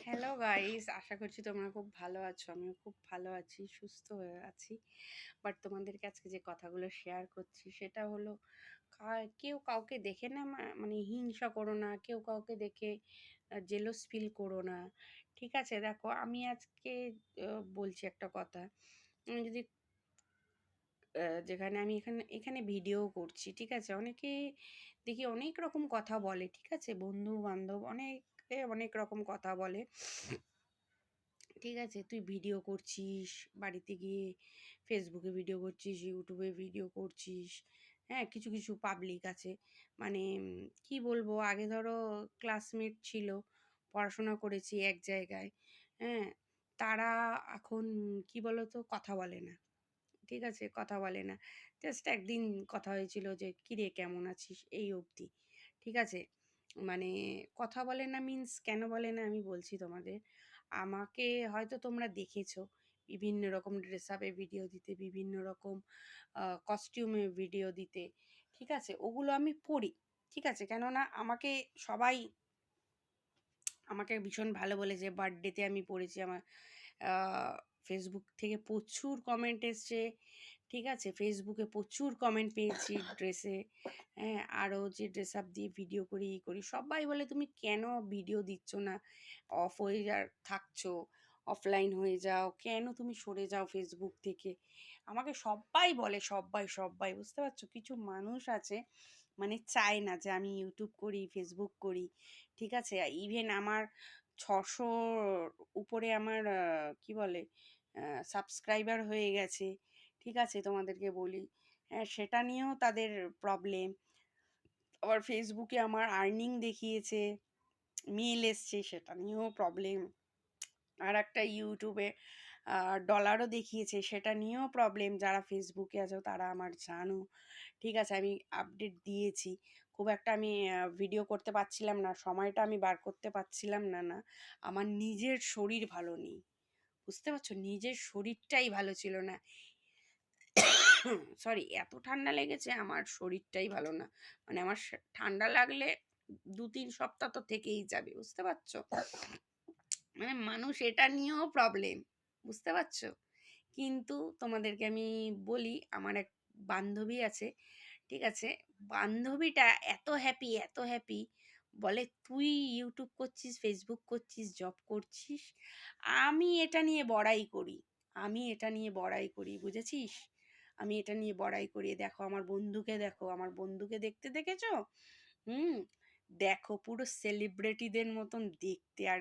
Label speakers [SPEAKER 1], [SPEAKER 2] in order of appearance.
[SPEAKER 1] Hello guys, আশা করছি তোমরা খুব ভালো আছো। আমিও খুব ভালো আছি, সুস্থ হয়ে আছি। বাট তোমাদেরকে আজকে যে কথাগুলো শেয়ার করছি সেটা হলো, কেউ কাউকে দেখে না মানে হিংসা করো না, কেউ কাউকে দেখে জেলস ফিল করো না। ঠিক আছে, দেখো আমি আজকে বলছি একটা কথা। যদি যেখানে আমি এখানে এখানে ভিডিও করছি, ঠিক আছে, অনেকে দেখি অনেক রকম কথা বলে, ঠিক আছে, বন্ধু বান্ধব অনেকে অনেক রকম কথা বলে। ঠিক আছে, তুই ভিডিও করছিস বাড়িতে গিয়ে, ফেসবুকে ভিডিও করছিস, ইউটিউবে ভিডিও করছিস। হ্যাঁ, কিছু কিছু পাবলিক আছে, মানে কি বলবো, আগে ধরো ক্লাসমেট ছিল, পড়াশোনা করেছি এক জায়গায়। হ্যাঁ, তারা এখন কি বলতো কথা বলে না। ঠিক আছে, কথা বলে না। জাস্ট একদিন কথা হয়েছিল যে কিরে কেমন আছিস, এই অবধি। ঠিক আছে, মানে কথা বলে না মিন্স কেন বলে না আমি বলছি তোমাদের। আমাকে হয়তো তোমরা দেখেছো বিভিন্ন রকম ড্রেস আপে ভিডিও দিতে, বিভিন্ন রকম কস্টিউমে ভিডিও দিতে। ঠিক আছে, ওগুলো আমি পড়ি। ঠিক আছে, কেননা সবাই আমাকে ভীষণ ভালো বলেছে। বার্থডেতে আমি পড়েছি, আমার ফেসবুক থেকে প্রচুর কমেন্ট এসছে। ঠিক আছে, ফেসবুকে প্রচুর কমেন্ট পেয়েছি ড্রেসে। হ্যাঁ, আরও যে ড্রেস আপ দিয়ে ভিডিও করি ই করি, সবাই বলে তুমি কেন ভিডিও দিচ্ছ না, অফ হয়ে থাকছো, অফলাইন হয়ে যাও, কেন তুমি সরে যাও ফেসবুক থেকে। আমাকে সবাই বলে, সবাই সবাই, বুঝতে পারছো, কিছু মানুষ আছে মানে চায় না যে আমি ইউটিউব করি, ফেসবুক করি। ঠিক আছে, ইভেন আমার 600 উপরে আমার কি বলে সাবস্ক্রাইবার হয়ে গেছে। ঠিক আছে, তোমাদেরকে বলি, হ্যাঁ, সেটা নিয়েও তাদের প্রবলেম। আবার ফেসবুকে আমার আর্নিং দেখিয়েছে, মেল এসছে, সেটা নিয়েও প্রবলেম। আর একটা ইউটিউবে ডলারও দেখিয়েছে, সেটা নিয়েও প্রবলেম। যারা ফেসবুকে আছো তারা আমার জানো। ঠিক আছে, আমি আপডেট দিয়েছি। খুব একটা আমি ভিডিও করতে পারছিলাম না, সময়টা আমি বার করতে পারছিলাম না। না, আমার নিজের শরীর ভালো নেই, বুঝতে পারছো, নিজের শরীরটাই ভালো ছিল না। সরি, এত ঠান্ডা লেগেছে, আমার শরীরটাই ভালো না। মানে আমার ঠান্ডা লাগলে 2-3 সপ্তাহ তো থেকেই যাবে, বুঝতে পারছো। মানে মানুষ এটা নিয়েও প্রবলেম, বুঝতে পারছো। কিন্তু তোমাদেরকে আমি বলি, আমার এক বান্ধবী আছে। ঠিক আছে, বান্ধবীটা এত হ্যাপি, এত হ্যাপি, বলে তুই ইউটিউব করছিস, ফেসবুক করছিস, জব করছিস, আমি এটা নিয়ে বড়াই করি, আমি এটা নিয়ে বড়াই করি, বুঝেছিস, আমি এটা নিয়ে বড়াই করি। দেখো আমার বন্ধুকে, দেখো আমার বন্ধুকে, দেখতে দেখেছো? হুম, দেখো পুরো সেলিব্রিটিদের মতন দেখতে, আর